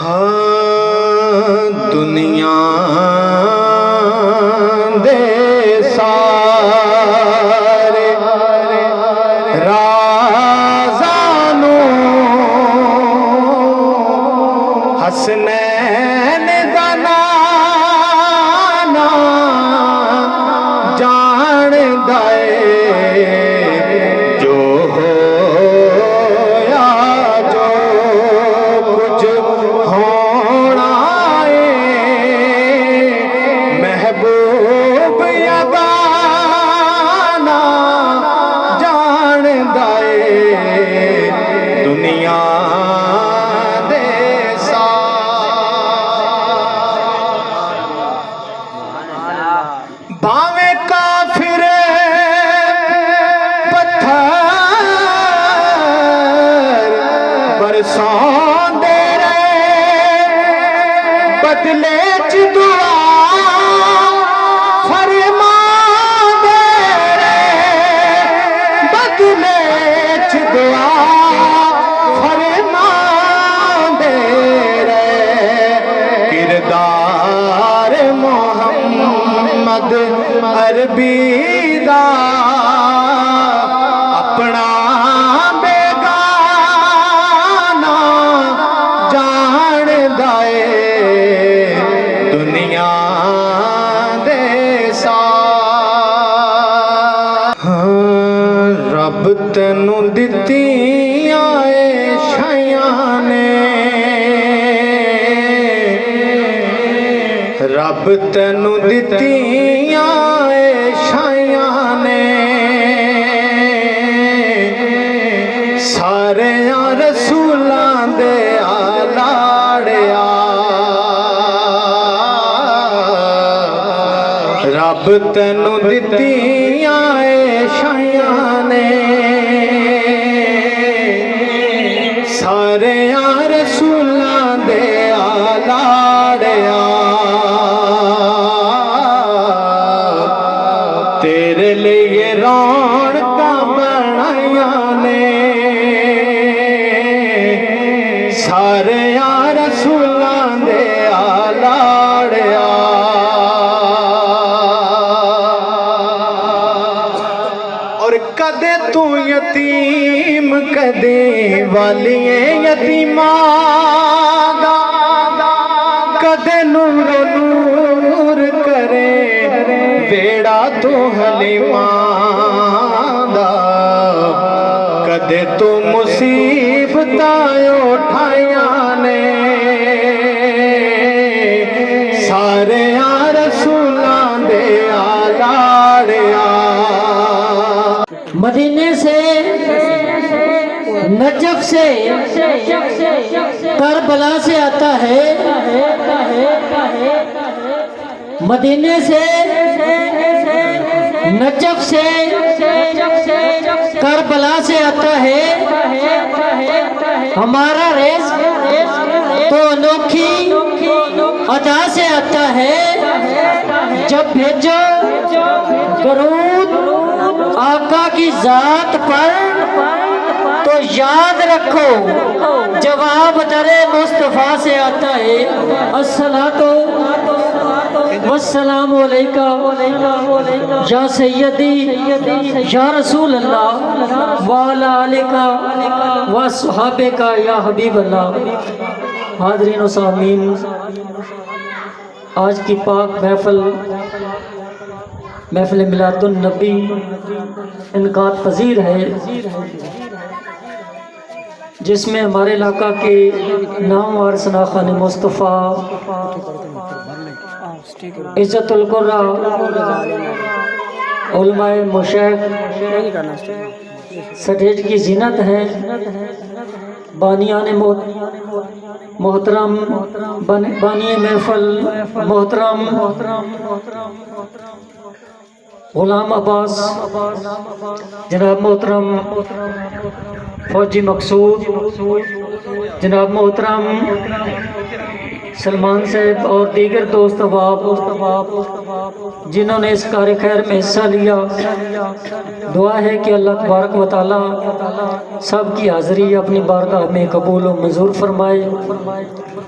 ہاں دنیا دے سارے رازانو حسنین دا نانا جان دائے جو ہویا جو کچھ ہونا ہے محبوب یگانا جان دائے دنیا دے بھاوے کافر پتھر برساں دے رہے بدلے چ دعا فرمان دے رہے بدلے چ دعا فرمان دے رہے کردار محمد عربی دا اپنا بیگانہ جان دائے دنیا دے ہاں رب تینوں دتیاں اے شیاں نے رب تینوں دتیاں اے شیاں نے سارے رسولاں دے آلاڑیا رب تینوں دتیاں اے شیاں نے سارے رسولاں دے آلاڑیا تیرے لیے رونقاں بنائیاں نے سارے رسولاں دے آلاڑیا اور کدے تو یتیم کدے والیے یتیماں دا کدے نور نور کرے بیڑا تو حلیماں دا کدے تو مصیبتاں اٹھائیاں نے سارے رسولاں دے آلاڑیا مدینے سے نجف سے کربلا سے آتا ہے مدینے سے نجف سے کربلا سے آتا ہے ہمارا رزق تو انوکھی ادا سے آتا ہے جب بھیجو درود آقا کی ذات پر تو یاد رکھو جواب در مصطفیٰ سے آتا ہے الصلاۃ والسلام علیکہ یا سیدی یا رسول اللہ وعلی آلکہ وصحابکہ یا حبیب اللہ حاضرین و سامعین آج کی پاک محفل میلاد النبی انعقاد پذیر ہے جس میں ہمارے علاقہ کے نامور شناخوان مصطفیٰ عزت القرہ علماء مشائخ سٹیج کی زینت ہے بانیان محترم بانی محفل محترم غلام عباس جناب محترم فوجی مقصود جناب محترم سلمان صاحب اور دیگر دوست احباب جنہوں نے اس کار خیر میں حصہ لیا، دعا ہے کہ اللہ تبارک و تعالی سب کی حاضری اپنی بارگاہ میں قبول و منظور فرمائے۔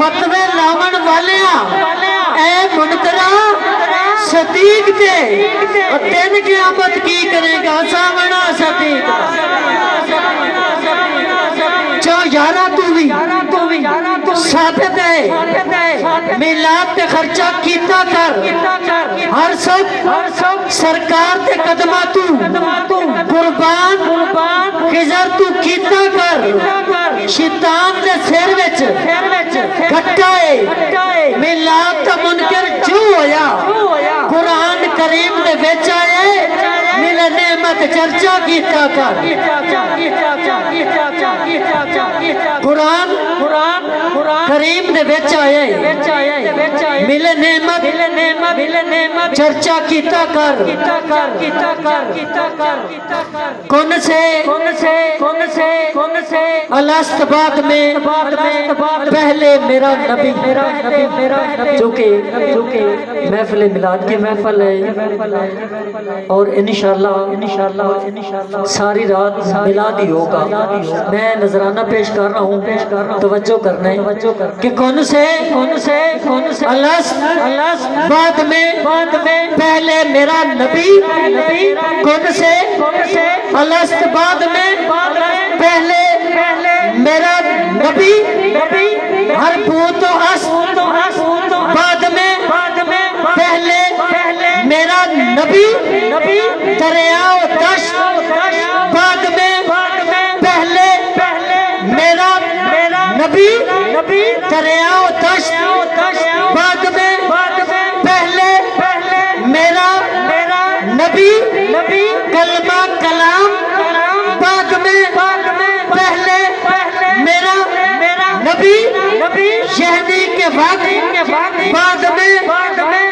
فتوے لاون والیاں اے منکرا صدیق تے تین قیامت کی کرے گا سامنا صدیق جو یارا تو بھی ثابت ہے میلاد تے خرچہ کیتا کر ہر سب سرکار تے قدمہ تو قربان خضر تو کیتا کر شیطان دے سر وچ گھٹا ہے میلاد تا منکر جو ہویا قرآن کریم دے وچ آئے مل نعمت چرچا کیتا کر قرآن کریم دے وچ آئے مل نعمت چرچا کیتا کر کون سے الست بعد میں پہلے میرا نبی جو کہ محفل میلاد کی محفل ہے اور انشاءاللہ ساری رات میلاد ہی ہوگا میں نذرانہ پیش کر رہا ہوں توجہ کرنا ہے کہ کون سے الست بعد میں پہلے میرا نبی کون سے الست بعد میں پہلے میرا نبی ہر بوت و اس بعد میں پہلے میرا نبی دریا و دشت بعد میں پہلے میرا نبی دریا و دشت بعد میں پہلے میرا نبی کلمہ کلام بعد میں پہلے میرا نبی شہدی کے وقت بعد میں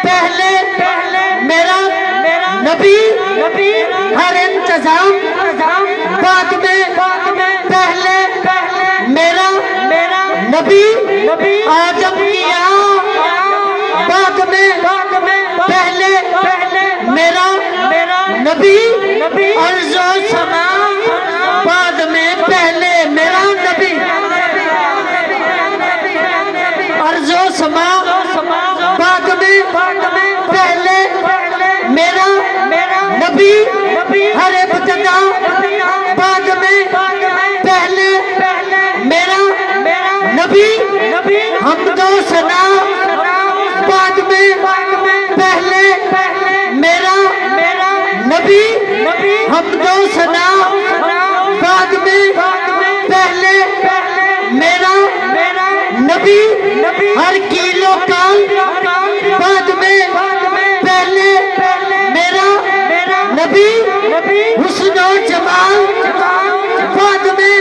پہلے میرا نبی ہر انتظام بعد میں پہلے میرا نبی آدم کیا بعد میں پہلے میرا نبی عرض و سما بعد میں پہلے میرا نبی عرض و سما بعد میں پہلے میرا نبی ہر ابتدا بعد میں پہلے میرا نبی حمد و ثنا بعد میں پہلے میرا نبی حمد و ثنا بعد میں پہلے میرا نبی ہر کیلو کال بعد میں پہلے میرا نبی حسن و جمال بعد میں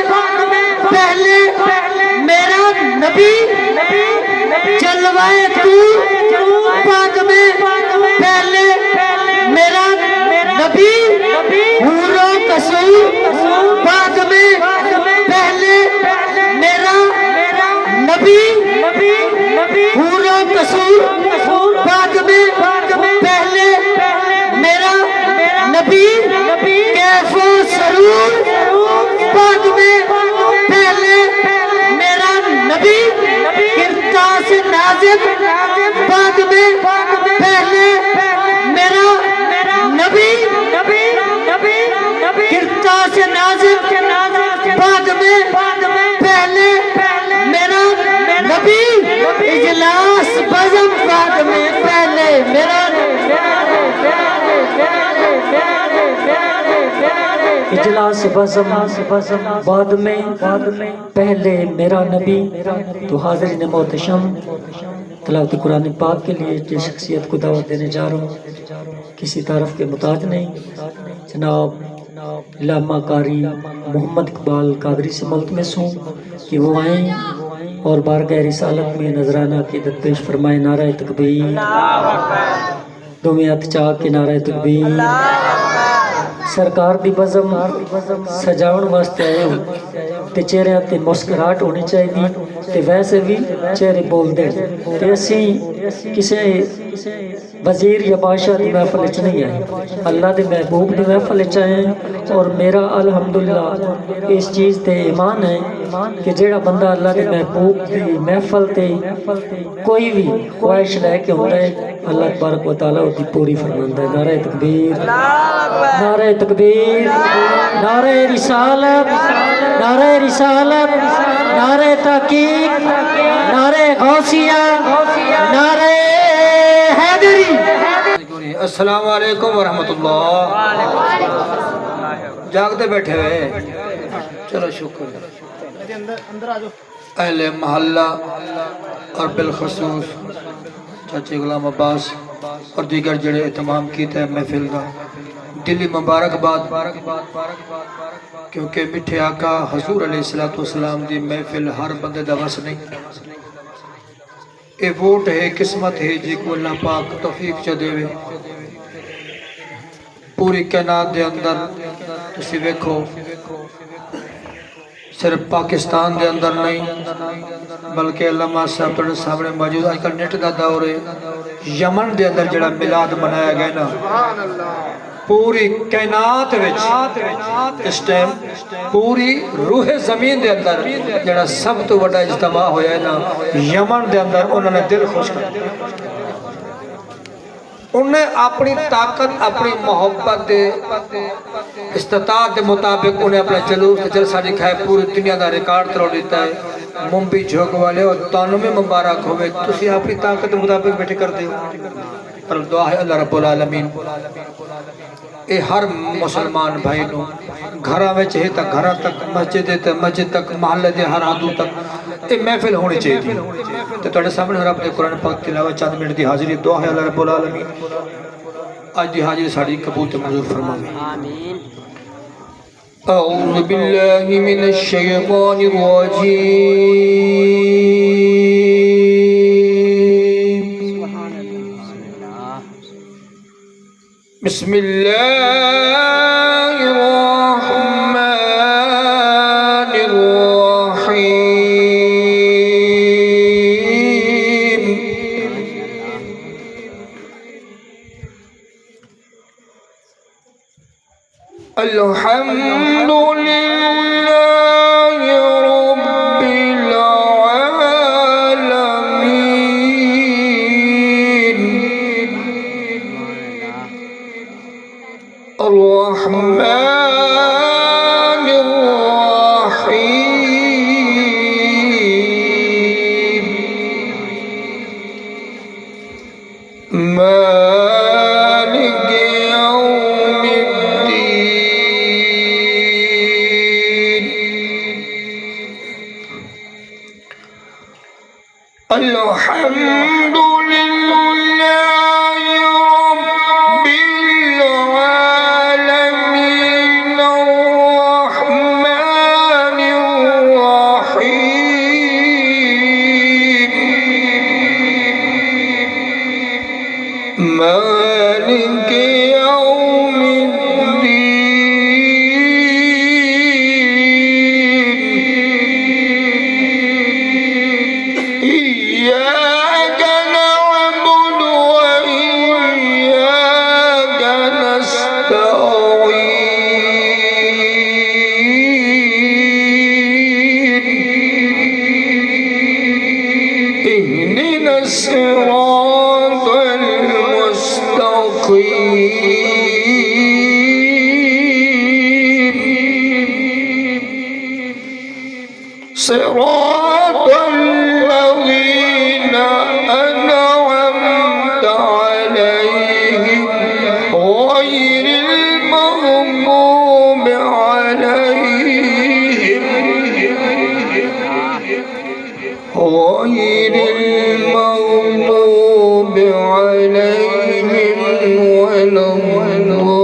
پہلے میرا نبی جلوائے تو بعد میں پہلے میرا نبی حور و قصور بعد میں پہلے میرا نبی حور و قصور بعد میں پہلے میرا نبی کیف و سرور بعد میں پہلے میرا نبی کرتاس نازب بعد میں پہلے میرا نبی کرتاس نازب بعد میں پہلے میرا نبی اجلاس بزم بعد میں پہلے میرا اجلاس بزم بعد میں پہلے میرا نبی تو حاضرین محتشم تلاوت قرآن پاک کے لیے جس شخصیت کو دعوت دینے جا رہا ہوں کسی طرف کے محتاج نہیں جناب علامہ قاری محمد اقبال قادری سے ملتمس ہوں کہ وہ آئیں اور بارگاہ رسالت میں نذرانہ عقیدت پیش فرمائے نعرہ تکبیر دومی ہاتھ چاک کے نعرہ تکبیر سرکار دی بزم سجاؤن واسطے آئے ہوں تے چہرے تے مسکراہٹ ہونی چاہیے تے ویسے بھی چہرے بول دے تے اسی کسے وزیر یا بادشاہ دی محفل وچ نہیں آئے، اللہ دے محبوب دی محفل وچ آئے ہیں۔ اور میرا الحمدللہ اس چیز تے ایمان ہے کہ جیڑا بندہ اللہ دے محبوب دی محفل تے کوئی بھی خواہش لے کے ہوتا ہے، اللہ تبارک و تعالیٰ اس کی پوری فرماندا ہے۔ نعرہ تکبیر، نعرہ تکبیر، نعرہ رسالت، نعرہ رسالت، نعرہ تحقیق، نعرہ غوثیہ، نعرہ حیدری۔ السلام علیکم ورحمۃ اللہ۔ جاگتے بیٹھے ہوئے، چلو شکر۔ اہل محلہ اور بالخصوص چاچے غلام عباس اور دیگر جڑے اہتمام کیتے ہیں محفل کا دلی مبارکباد، کیونکہ میٹھے آقا حضور علیہ السلام دی محفل ہر بندے دا وس نہیں، اے ووٹ ہے، قسمت ہے جی کو اللہ پاک توفیق چا دے۔ پوری کائنات دے اندر تسی ویکھو، صرف پاکستان دے اندر نہیں بلکہ علامہ صاحب تھوڑے سامنے موجود، آج کل نیٹ دا دور ہے، یمن دے اندر جڑا میلاد منایا گیا نا، پوری کائنات وچ اس ٹائم پوری روح زمین دے اندر جڑا سب تو بڑا اجتماع ہویا ہے نا یمن دے اندر، انہوں نے دل خوش کر دیا۔ انہیں اپنی طاقت، اپنی محبت دے استطاعت دے مطابق انہیں اپنا جلوس جلسہ دکھائے، پوری دنیا دا ریکارڈ توڑ دیتا ہے۔ ممبئی جھوک والے اور تانوں میں مبارک ہوئے، تسی اپنی طاقت دے مطابق بیٹھے کر دے، پر دعا ہے اللہ رب العالمین اے ہر مسلمان بھائی نو گھراں وچ ہے تا گھراں تک، مسجد تے مسجد تک، محلے دے ہر حدود تک اے محفل ہونی چاہیے تھی۔ تو تواڈے سامنے رب دے قرآن پاک تلاوت چند منٹ دی حاضری، دعا ہے اللہ رب العالمین اج دی حاضری ساڈی قبول تے منظور فرماوے۔ آمین۔ اعوذ باللہ من الشیطان الرجیم، بسم اللہ الرحمن الرحیم، الحمد للہ رب العالمین، الرحمن الرحیم، مالک یوم الدین، الحمد للہ رب العالمین، الرحمن الرحیم، مالک یوم الدین، إياك نعبد وإياك نستعين، اهدنا الصراط المستقيم، صراط الذين أنعمت عليهم غير المغضوب عليهم ولا الضالين،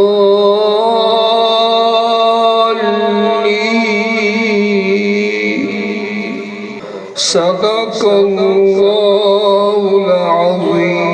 صدق الله العظيم۔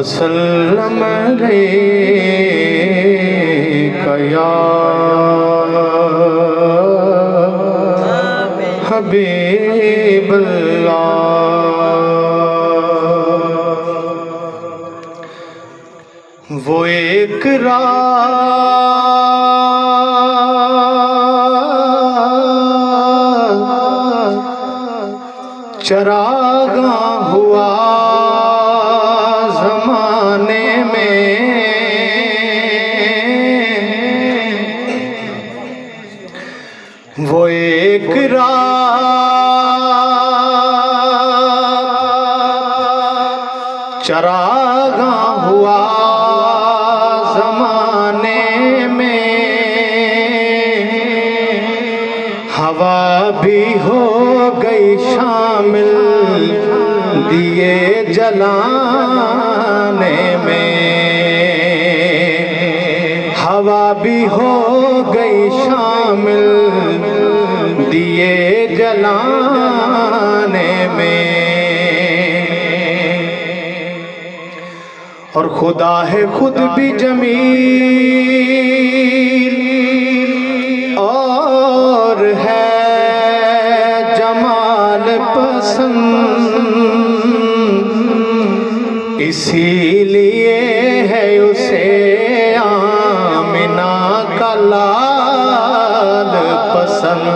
وسلم علیک یا حبیب اللہ وہ ایک رات چراغاں ہوا زمانے میں وہ ایک رات چراغاں ہوا زمانے میں ہوا بھی ہو گئی شامل دیے جلانے میں ہوا بھی ہو گئی شامل دیے جلانے میں اور خدا ہے خود بھی جمیل اور ہے جمال پسند اسی لیے ہے اسے آمنہ کا لال پسند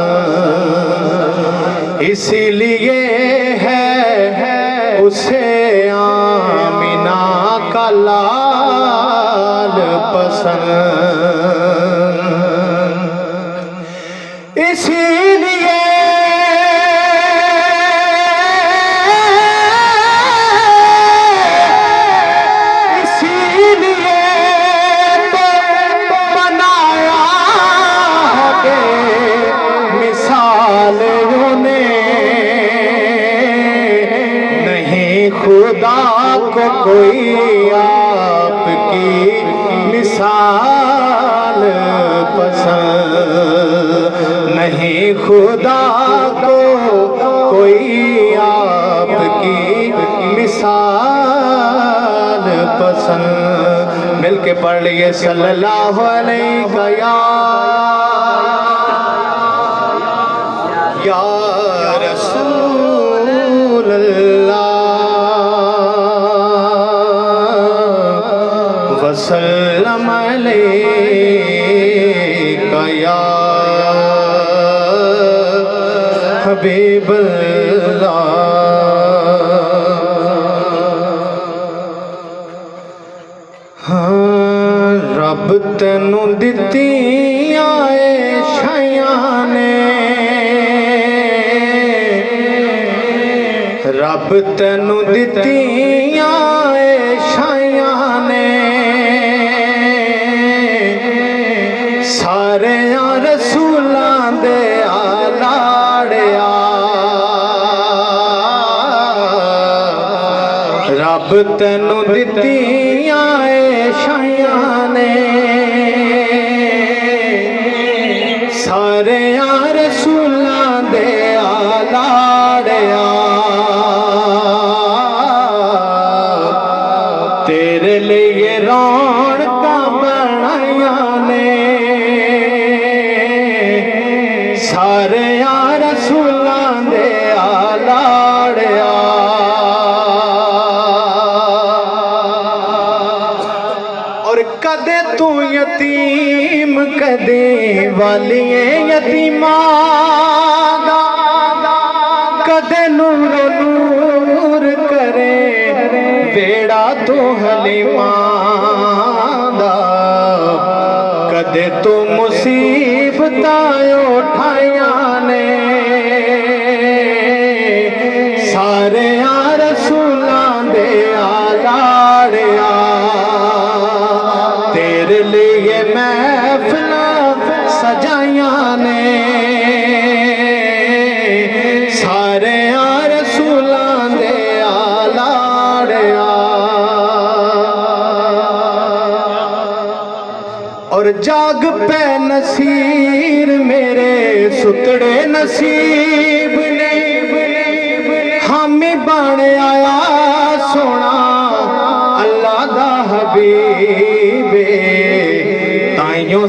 اسی لیے ہے اسے آمنہ کا لال پسند اسی لیے تو بنایا ہے مثال نہیں خدا کو کوئی آپ کی مثال پسند نہیں خدا کو کوئی آپ کی مثال پسند مل کے پڑھ لیے صلی اللہ علیہ یا رسول اللہ وسلم علیک یا حبیب اللہ ہاں رب تینوں دتیاں عیشیاں نے رب تینوں دتیاں عیشیاں نے سارے رسولاں دے آلاڑیا رب تینوں دتیاں عیشیاں نے سارے رسولاں دے آلاڑیا تیرے لیے رونقاں بنائیاں نے سارے رسولاں دے آلاڑیا اور کدے تو یتیم کدے والیے یتیماں دا کدے نور نور کرے بیڑا تو حلیماں دا کدے تو مصیبتاں اٹھائیاں نے سارے رسولاں دے آلاڑیا تیرے لیے محفلاں سجائیاں نے سارے رسولاں دے آلاڑیا اور جاگ پہ نصیر میرے ستڑے نصیب نے حامی بن آیا سونا اللہ